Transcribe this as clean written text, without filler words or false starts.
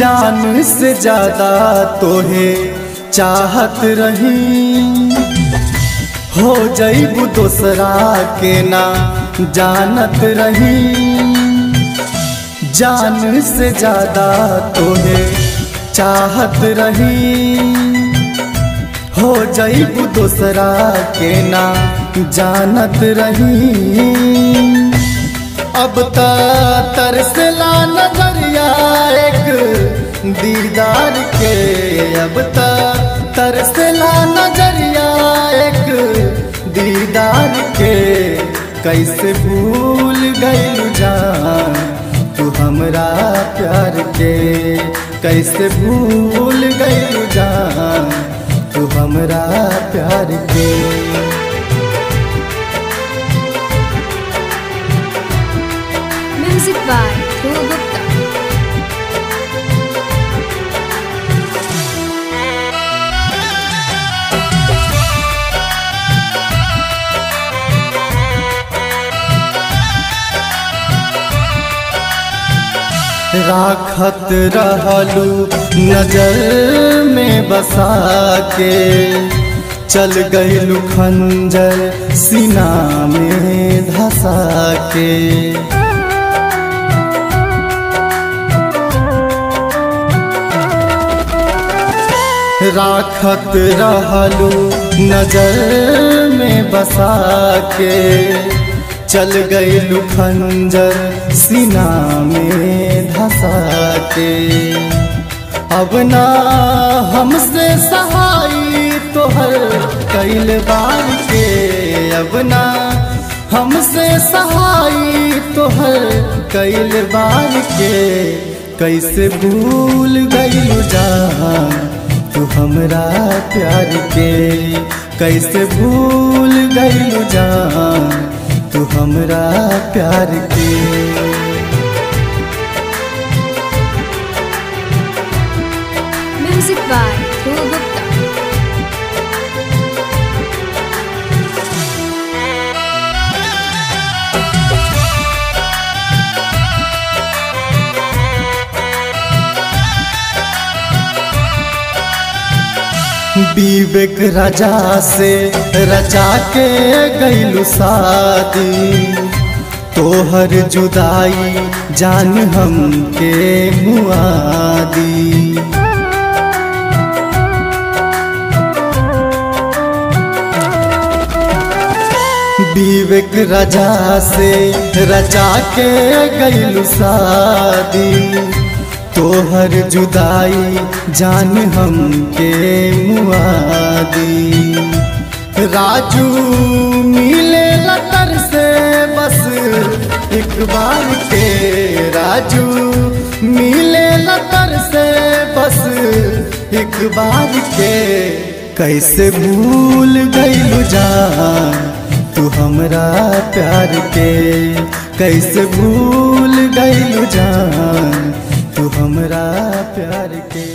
जान से ज्यादा तोहे चाहत रही, हो जईबू दोसरा के ना जानत रही। जान से ज्यादा तोहे चाहत रही, हो जईबू दोसरा के ना जानत रही। अब तरसला नजरिया एक दीदार के, अब तरसला नजरिया एक दीदार के। कैसे भूल गइलू जान तू हमरा प्यार के, कैसे भूल गइलू जान तू हमरा प्यार के। Music by Dhruv Gupta. राखत रहलू नजर में बसा के, चल गइलू खंजर सीना में धसा के। राखत रहलू नजर में बसा के, चल गइलू खंजर सीना में धसा के। अब ना हमसे सहाई तोहर कैल बार के, अब ना हमसे सहाई तोहर कैल बार के। कैसे भूल गइलू जान तू हमरा प्यार के, कैसे भूल गइलू जान तू हमरा प्यार के। Music by Dhruv Gupta. विवेक राजा से रचा के गइलू शादी, तोहर जुदाई जान हमके मुआदी। विवेक राजा से रचा के गइलू शादी, तोहर जुदाई जान हमके मुआदी। राजू मिले लतर से बस एक बार के, राजू मिले लतर से बस एक बार के। कैसे भूल गइलू जान तू हमरा प्यार के, कैसे भूल गइलू जान तू हमरा प्यार के।